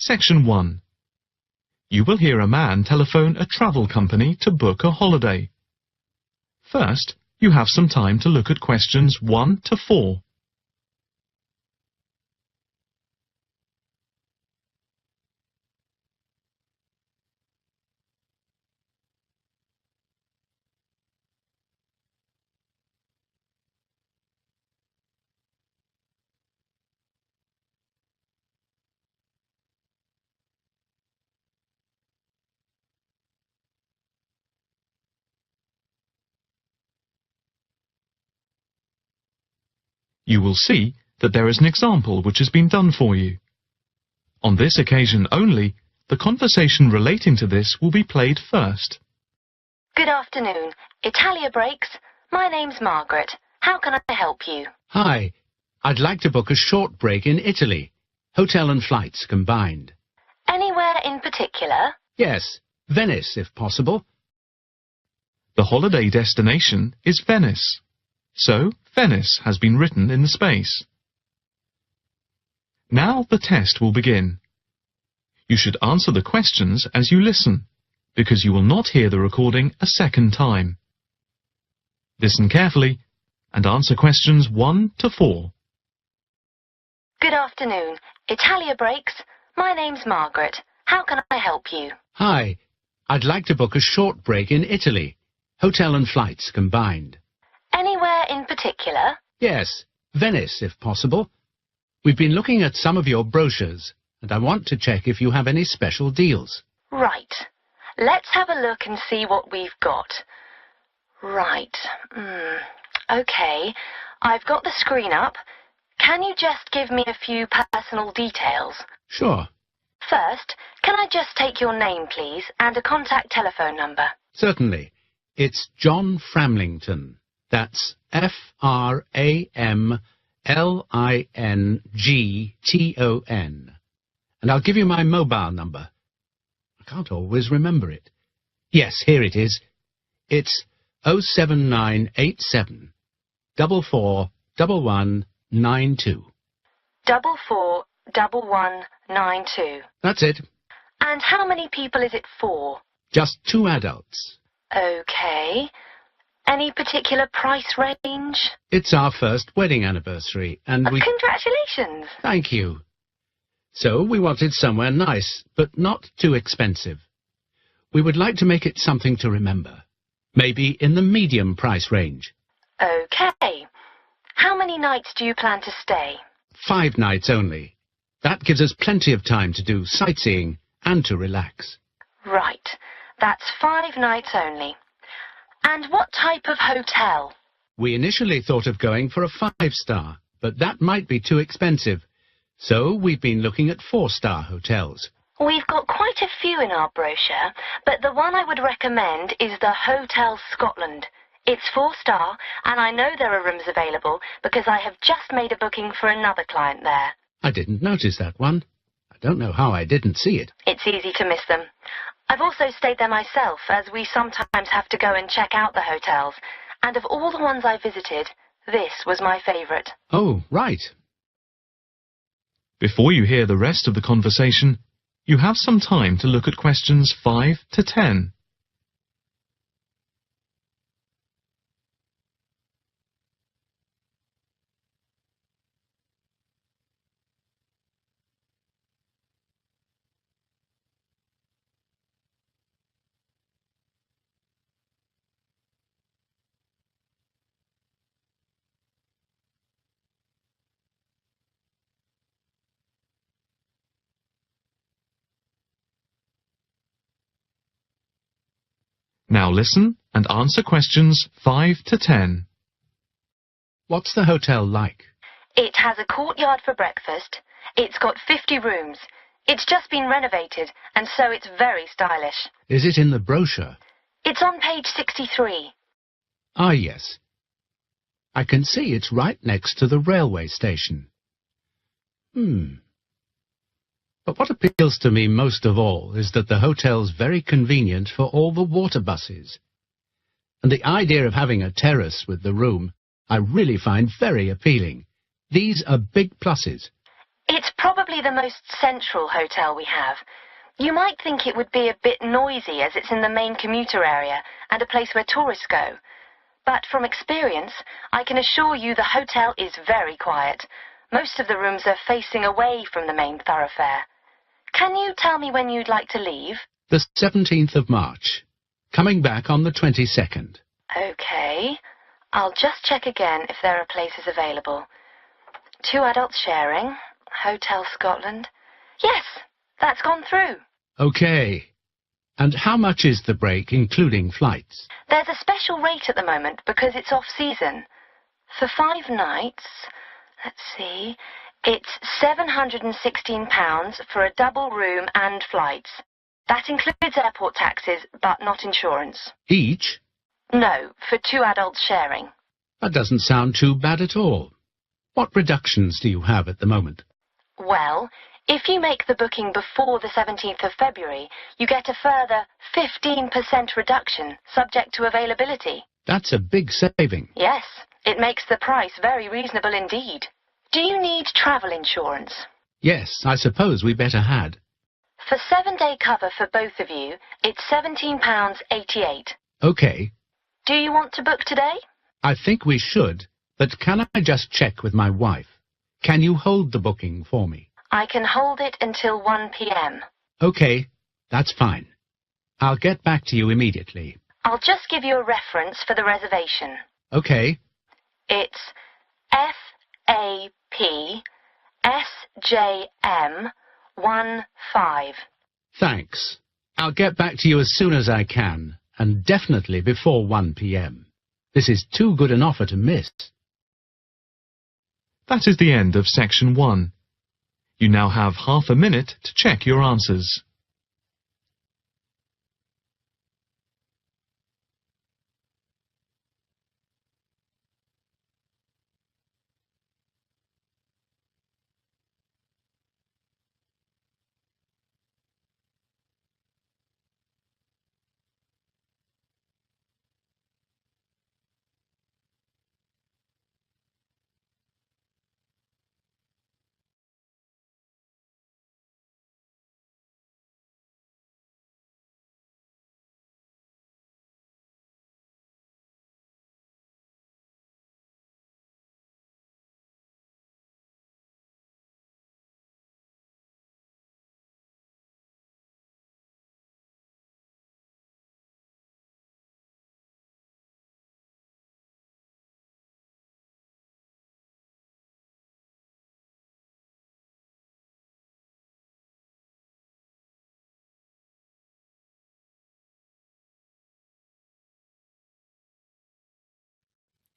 Section 1. You will hear a man telephone a travel company to book a holiday. First, you have some time to look at questions 1 to 4. You will see that there is an example which has been done for you. On this occasion only, the conversation relating to this will be played first. Good afternoon. Italia Breaks. My name's Margaret. How can I help you? Hi. I'd like to book a short break in Italy. Hotel and flights combined. Anywhere in particular? Yes, Venice if possible. The holiday destination is Venice. So, Venice has been written in the space. Now the test will begin. You should answer the questions as you listen, because you will not hear the recording a second time. Listen carefully and answer questions 1 to 4. Good afternoon. Italia Breaks. My name's Margaret. How can I help you? Hi. I'd like to book a short break in Italy. Hotel and flights combined. Anywhere in particular? Yes, Venice if possible. We've been looking at some of your brochures, and I want to check if you have any special deals. Right. Let's have a look and see what we've got. Right. OK. I've got the screen up. Can you just give me a few personal details? Sure. First, can I just take your name, please, and a contact telephone number? Certainly. It's John Framlington. That's Framlington. And I'll give you my mobile number. I can't always remember it. Yes, here it is. It's 07987 441192. 441192. That's it. And how many people is it for? Just 2 adults. OK. Any particular price range? It's our first wedding anniversary, and we... Congratulations! Thank you. So we wanted somewhere nice, but not too expensive. We would like to make it something to remember. Maybe in the medium price range. OK. How many nights do you plan to stay? 5 nights only. That gives us plenty of time to do sightseeing and to relax. Right. That's 5 nights only. And what type of hotel? We initially thought of going for a 5-star, but that might be too expensive. So we've been looking at 4-star hotels. We've got quite a few in our brochure, but the one I would recommend is the Hotel Scotland. It's 4-star, and I know there are rooms available because I have just made a booking for another client there. I didn't notice that one. I don't know how I didn't see it. It's easy to miss them. I've also stayed there myself, as we sometimes have to go and check out the hotels. And of all the ones I visited, this was my favourite. Oh, right. Before you hear the rest of the conversation, you have some time to look at questions 5 to 10. Now listen and answer questions 5 to 10. What's the hotel like? It has a courtyard for breakfast. It's got 50 rooms. It's just been renovated, and so it's very stylish. Is it in the brochure? It's on page 63. Ah, yes. I can see it's right next to the railway station. But what appeals to me most of all is that the hotel's very convenient for all the water buses. And the idea of having a terrace with the room I really find very appealing. These are big pluses. It's probably the most central hotel we have. You might think it would be a bit noisy as it's in the main commuter area and a place where tourists go. But from experience, I can assure you the hotel is very quiet. Most of the rooms are facing away from the main thoroughfare. Can you tell me when you'd like to leave? The 17th of March. Coming back on the 22nd. Okay. I'll just check again if there are places available. 2 adults sharing. Hotel Scotland. Yes, that's gone through. Okay. And how much is the break, including flights? There's a special rate at the moment because it's off-season. For 5 nights, let's see, it's £716 for a double room and flights. That includes airport taxes, but not insurance. Each? No, for 2 adults sharing. That doesn't sound too bad at all. What reductions do you have at the moment? Well, if you make the booking before the 17th of February, you get a further 15% reduction, subject to availability. That's a big saving. Yes, it makes the price very reasonable indeed. Do you need travel insurance? Yes, I suppose we better had. For 7-day cover for both of you, it's £17.88. Okay. Do you want to book today? I think we should, but can I just check with my wife? Can you hold the booking for me? I can hold it until 1 p.m. Okay, that's fine. I'll get back to you immediately. I'll just give you a reference for the reservation. Okay. It's FAPSJM15. Thanks. I'll get back to you as soon as I can, and definitely before 1 p.m. This is too good an offer to miss. That is the end of section 1. You now have half a minute to check your answers.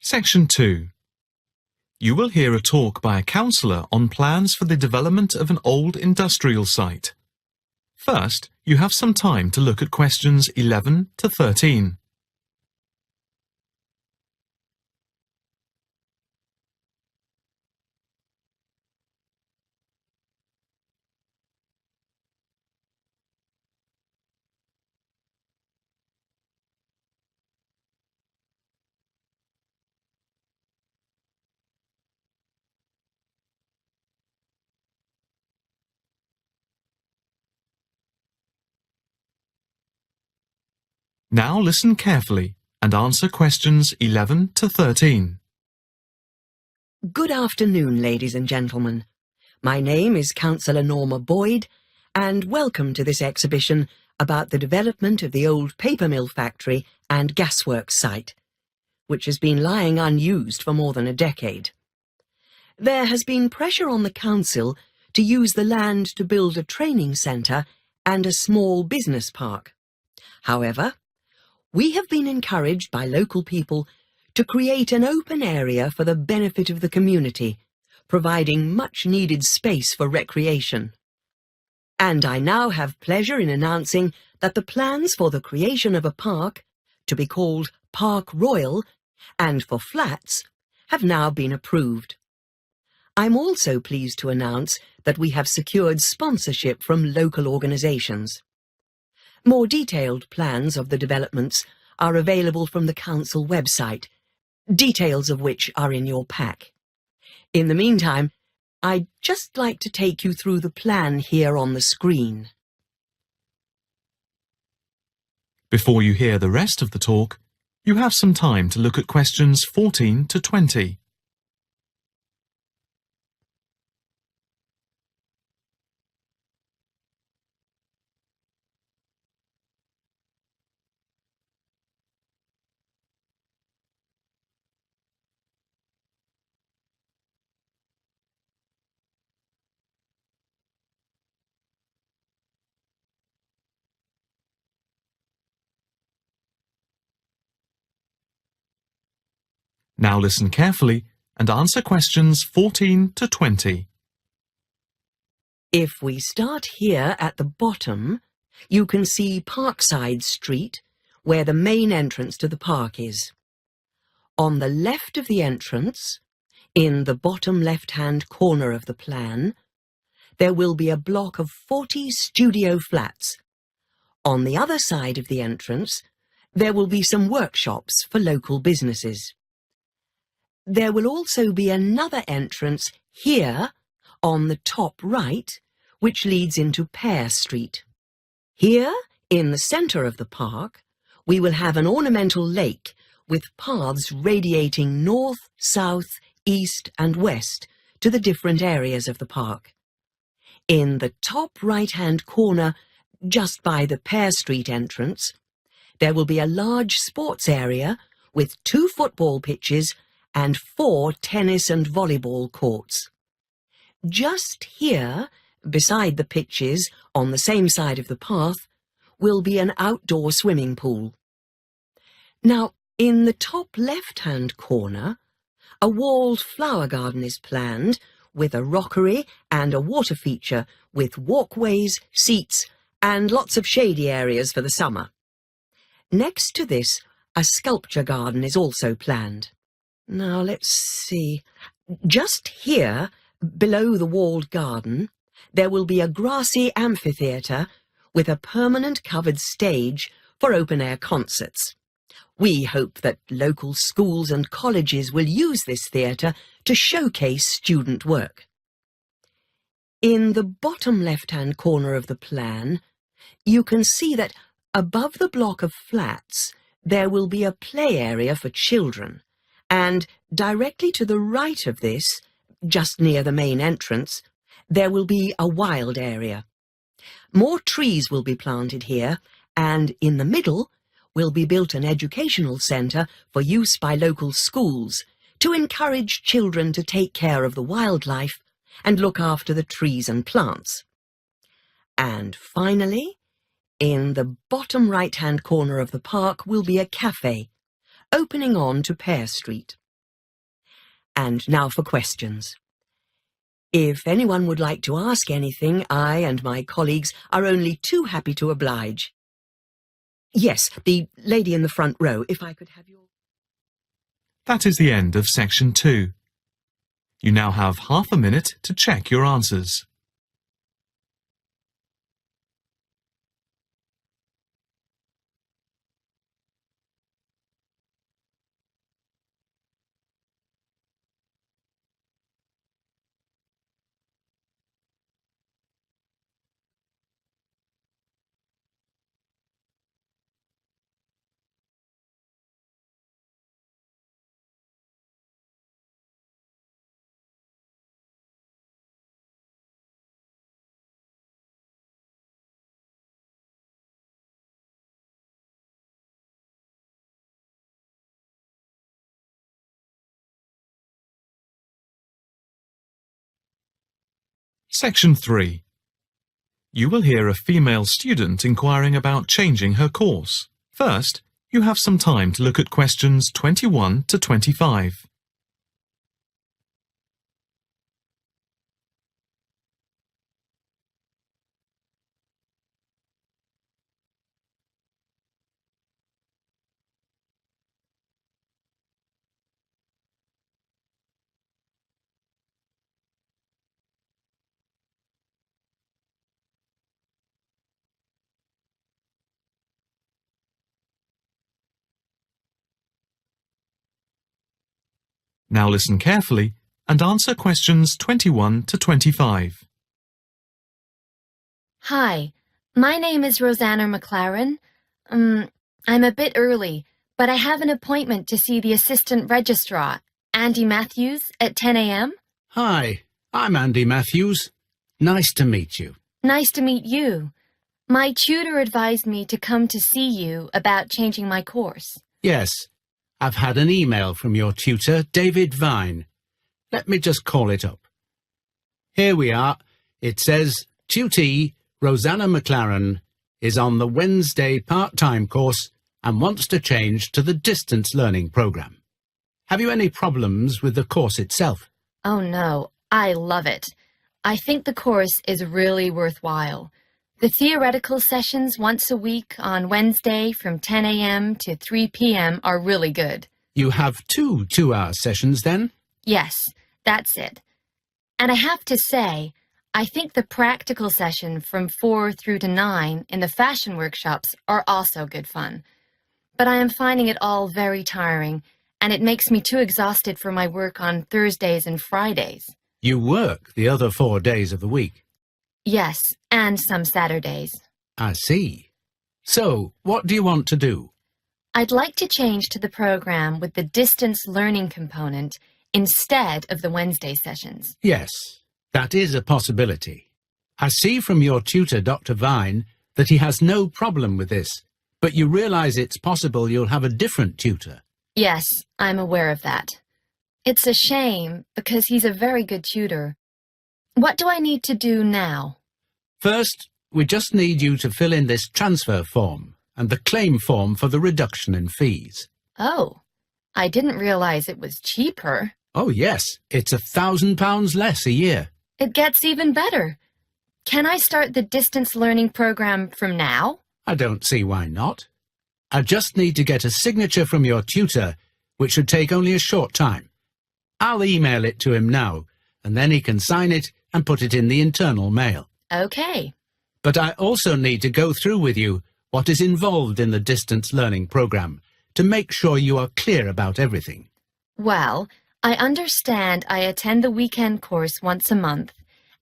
Section 2. You will hear a talk by a counsellor on plans for the development of an old industrial site. First, you have some time to look at questions 11 to 13. Now listen carefully and answer questions 11 to 13. Good afternoon, ladies and gentlemen. My name is Councillor Norma Boyd, and welcome to this exhibition about the development of the old paper mill factory and gasworks site, which has been lying unused for more than a decade. There has been pressure on the council to use the land to build a training centre and a small business park. However, we have been encouraged by local people to create an open area for the benefit of the community, providing much-needed space for recreation. And I now have pleasure in announcing that the plans for the creation of a park, to be called Park Royal, and for flats, have now been approved. I'm also pleased to announce that we have secured sponsorship from local organisations. More detailed plans of the developments are available from the council website, details of which are in your pack. In the meantime, I'd just like to take you through the plan here on the screen. Before you hear the rest of the talk, you have some time to look at questions 14 to 20. Now listen carefully and answer questions 14 to 20. If we start here at the bottom, you can see Parkside Street, where the main entrance to the park is. On the left of the entrance, in the bottom left-hand corner of the plan, there will be a block of 40 studio flats. On the other side of the entrance, there will be some workshops for local businesses. There will also be another entrance here on the top right, which leads into Pear Street. Here, in the centre of the park, we will have an ornamental lake with paths radiating north, south, east and west to the different areas of the park. In the top right-hand corner, just by the Pear Street entrance, there will be a large sports area with 2 football pitches and 4 tennis and volleyball courts. Just here, beside the pitches, on the same side of the path, will be an outdoor swimming pool. Now, in the top left-hand corner, a walled flower garden is planned with a rockery and a water feature with walkways, seats and lots of shady areas for the summer. Next to this, a sculpture garden is also planned. Now, let's see. Just here, below the walled garden, there will be a grassy amphitheatre with a permanent covered stage for open-air concerts. We hope that local schools and colleges will use this theatre to showcase student work. In the bottom left-hand corner of the plan, you can see that above the block of flats, there will be a play area for children. And directly to the right of this, just near the main entrance, there will be a wild area. More trees will be planted here, and in the middle will be built an educational centre for use by local schools to encourage children to take care of the wildlife and look after the trees and plants. And finally, in the bottom right-hand corner of the park will be a cafe, opening on to Pear Street. And now for questions. If anyone would like to ask anything, I and my colleagues are only too happy to oblige. Yes, the lady in the front row, if I could have your... That is the end of section 2. You now have half a minute to check your answers. Section 3. You will hear a female student inquiring about changing her course. First, you have some time to look at questions 21 to 25. Now listen carefully and answer questions 21 to 25. Hi, my name is Rosanna McLaren. I'm a bit early, but I have an appointment to see the assistant registrar, Andy Matthews, at 10 a.m. Hi, I'm Andy Matthews. Nice to meet you. Nice to meet you. My tutor advised me to come to see you about changing my course. Yes, I've had an email from your tutor, David Vine. Let me just call it up. Here we are. It says, Tutee Rosanna McLaren is on the Wednesday part-time course and wants to change to the distance learning program. Have you any problems with the course itself? Oh no, I love it. I think the course is really worthwhile. The theoretical sessions once a week on Wednesday from 10 a.m. to 3 p.m. are really good. You have 2 two-hour sessions then? Yes, that's it. And I have to say, I think the practical session from 4 through to 9 in the fashion workshops are also good fun. But I am finding it all very tiring, and it makes me too exhausted for my work on Thursdays and Fridays. You work the other 4 days of the week? Yes, and some Saturdays. I see. So, what do you want to do? I'd like to change to the program with the distance learning component instead of the Wednesday sessions. Yes, that is a possibility. I see from your tutor, Dr. Vine, that he has no problem with this, but you realize it's possible you'll have a different tutor. Yes, I'm aware of that. It's a shame because he's a very good tutor. What do I need to do now? First, we just need you to fill in this transfer form and the claim form for the reduction in fees. Oh, I didn't realize it was cheaper. Oh yes, it's £1,000 less a year. It gets even better. Can I start the distance learning program from now? I don't see why not. I just need to get a signature from your tutor, which should take only a short time. I'll email it to him now, and then he can sign it and put it in the internal mail. Okay. But I also need to go through with you what is involved in the distance learning program to make sure you are clear about everything. Well, I understand I attend the weekend course once a month,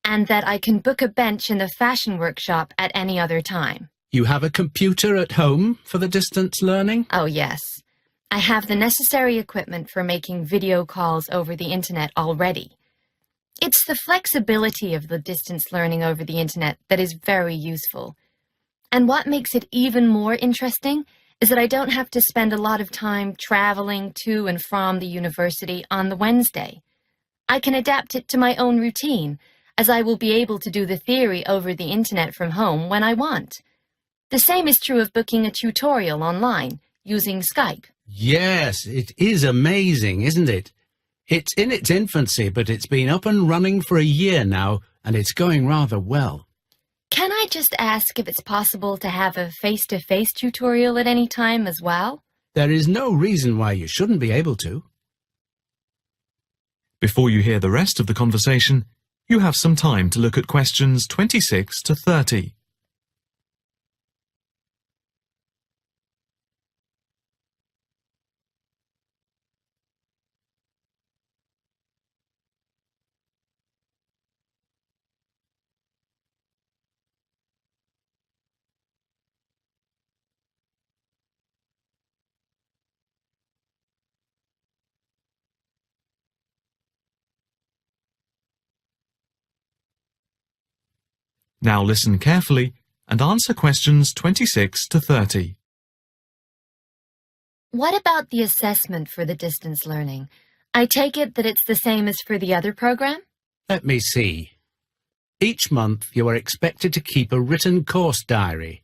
and that I can book a bench in the fashion workshop at any other time. You have a computer at home for the distance learning? Oh, yes. I have the necessary equipment for making video calls over the internet already. It's the flexibility of the distance learning over the internet that is very useful. And what makes it even more interesting is that I don't have to spend a lot of time traveling to and from the university on the Wednesday. I can adapt it to my own routine, as I will be able to do the theory over the internet from home when I want. The same is true of booking a tutorial online using Skype. Yes, it is amazing, isn't it? It's in its infancy, but it's been up and running for a year now, and it's going rather well. Can I just ask if it's possible to have a face-to-face tutorial at any time as well? There is no reason why you shouldn't be able to. Before you hear the rest of the conversation, you have some time to look at questions 26 to 30. Now listen carefully and answer questions 26 to 30. What about the assessment for the distance learning? I take it that it's the same as for the other program? Let me see. Each month you are expected to keep a written course diary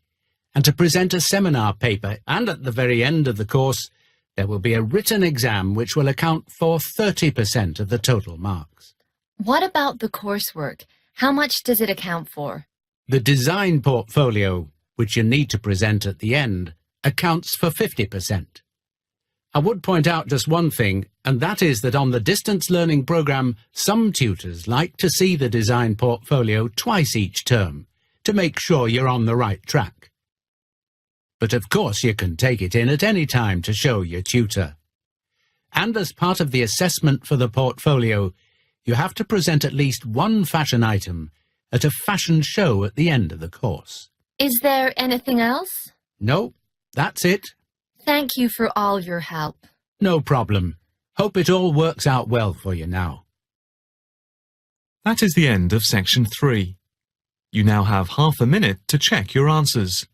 and to present a seminar paper, and at the very end of the course there will be a written exam which will account for 30% of the total marks. What about the coursework? How much does it account for? The design portfolio, which you need to present at the end, accounts for 50%. I would point out just one thing, and that is that on the distance learning program, some tutors like to see the design portfolio twice each term to make sure you're on the right track. But of course you can take it in at any time to show your tutor. And as part of the assessment for the portfolio, you have to present at least one fashion item at a fashion show at the end of the course. Is there anything else? No, that's it. Thank you for all your help. No problem. Hope it all works out well for you now. That is the end of section 3. You now have half a minute to check your answers.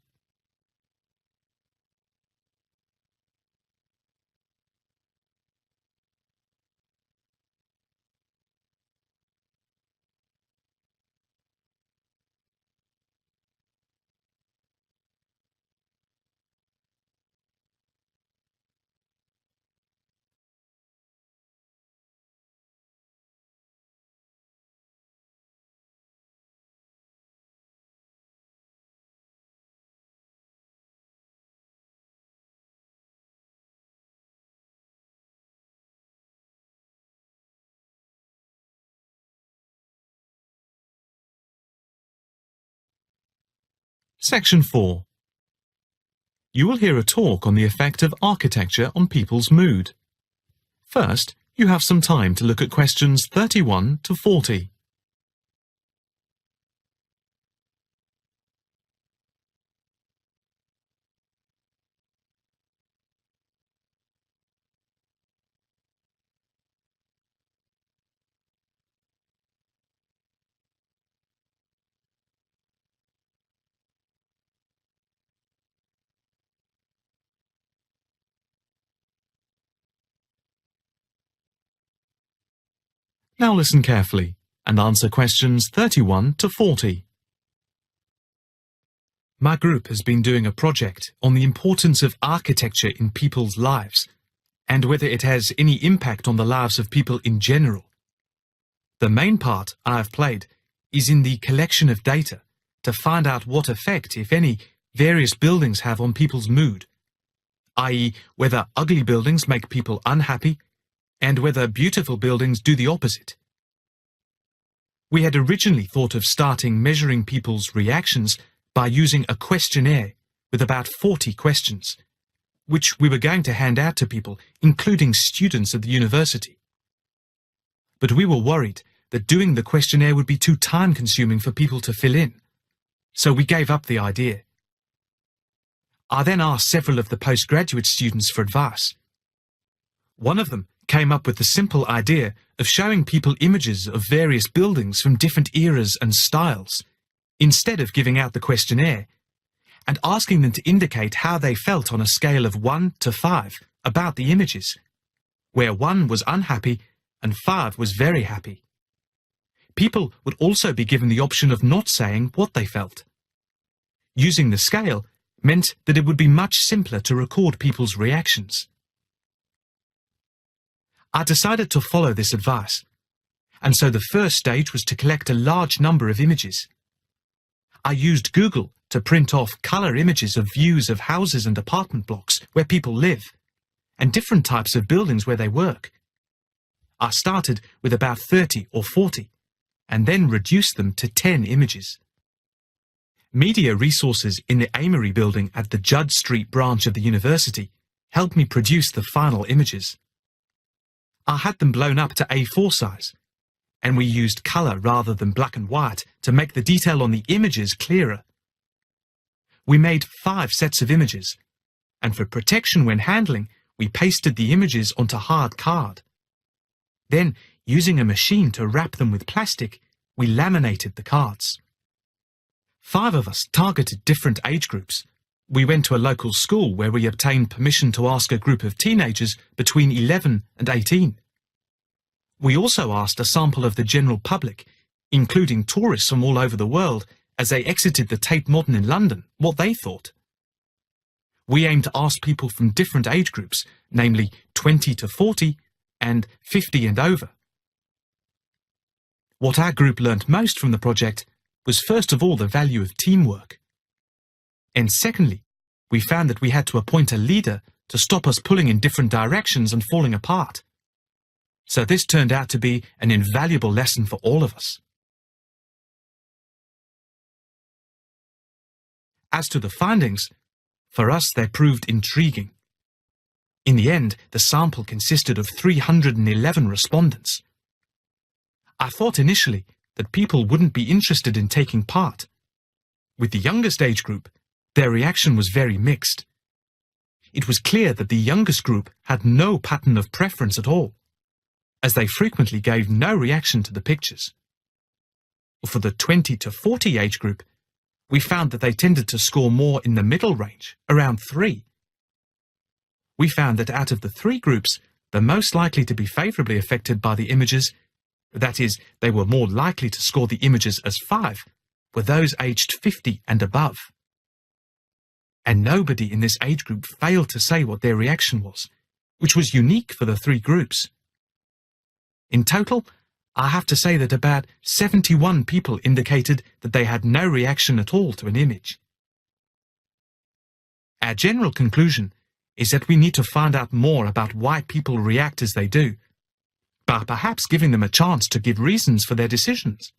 Section 4. You will hear a talk on the effect of architecture on people's mood. First, you have some time to look at questions 31 to 40. Now listen carefully and answer questions 31 to 40. My group has been doing a project on the importance of architecture in people's lives and whether it has any impact on the lives of people in general. The main part I have played is in the collection of data to find out what effect, if any, various buildings have on people's mood, i.e., whether ugly buildings make people unhappy and whether beautiful buildings do the opposite. We had originally thought of starting measuring people's reactions by using a questionnaire with about 40 questions, which we were going to hand out to people, including students at the university. But we were worried that doing the questionnaire would be too time-consuming for people to fill in, so we gave up the idea. I then asked several of the postgraduate students for advice. One of them came up with the simple idea of showing people images of various buildings from different eras and styles, instead of giving out the questionnaire, and asking them to indicate how they felt on a scale of 1 to 5 about the images, where 1 was unhappy and 5 was very happy. People would also be given the option of not saying what they felt. Using the scale meant that it would be much simpler to record people's reactions. I decided to follow this advice, and so the first stage was to collect a large number of images. I used Google to print off colour images of views of houses and apartment blocks where people live, and different types of buildings where they work. I started with about 30 or 40, and then reduced them to 10 images. Media resources in the Amory building at the Judd Street branch of the university helped me produce the final images. I had them blown up to A4 size, and we used colour rather than black and white to make the detail on the images clearer. We made 5 sets of images, and for protection when handling, we pasted the images onto hard card. Then, using a machine to wrap them with plastic, we laminated the cards. 5 of us targeted different age groups. We went to a local school where we obtained permission to ask a group of teenagers between 11 and 18. We also asked a sample of the general public, including tourists from all over the world, as they exited the Tate Modern in London, what they thought. We aimed to ask people from different age groups, namely 20 to 40 and 50 and over. What our group learnt most from the project was first of all the value of teamwork. And secondly, we found that we had to appoint a leader to stop us pulling in different directions and falling apart. So this turned out to be an invaluable lesson for all of us. As to the findings, for us they proved intriguing. In the end, the sample consisted of 311 respondents. I thought initially that people wouldn't be interested in taking part. With the youngest age group, their reaction was very mixed. It was clear that the youngest group had no pattern of preference at all, as they frequently gave no reaction to the pictures. For the 20 to 40 age group, we found that they tended to score more in the middle range, around 3. We found that out of the 3 groups, the most likely to be favourably affected by the images, that is, they were more likely to score the images as 5, were those aged 50 and above. And nobody in this age group failed to say what their reaction was, which was unique for the 3 groups. In total, I have to say that about 71 people indicated that they had no reaction at all to an image. Our general conclusion is that we need to find out more about why people react as they do, by perhaps giving them a chance to give reasons for their decisions.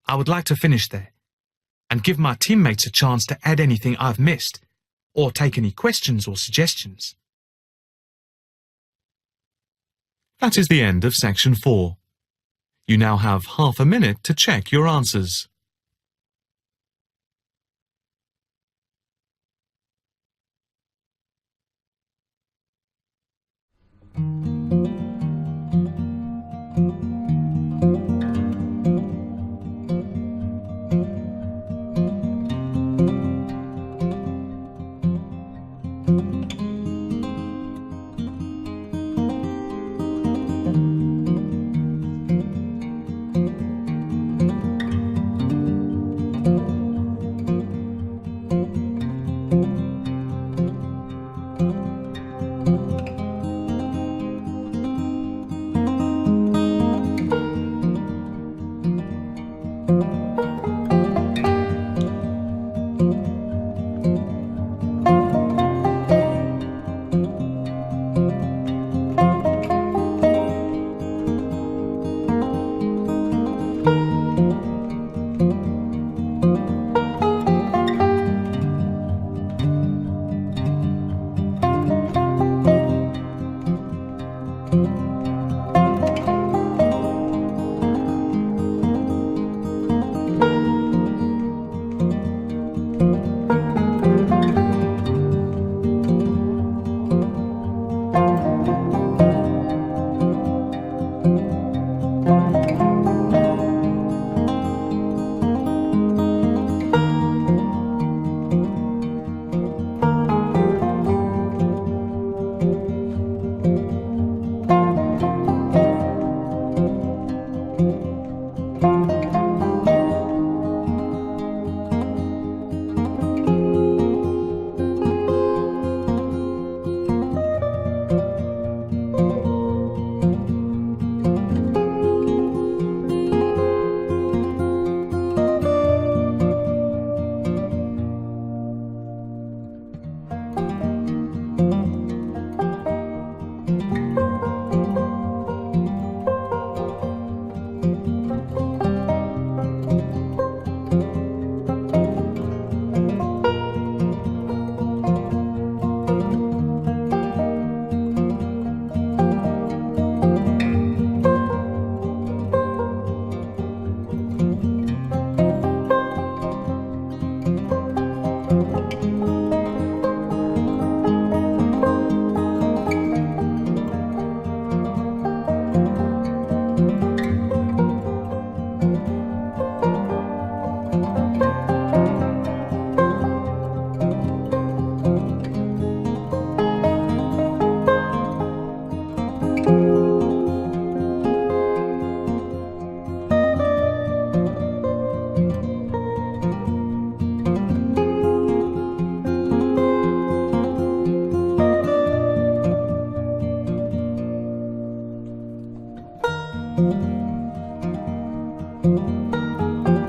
I would like to finish there, and give my teammates a chance to add anything I've missed, or take any questions or suggestions. That is the end of section 4. You now have half a minute to check your answers.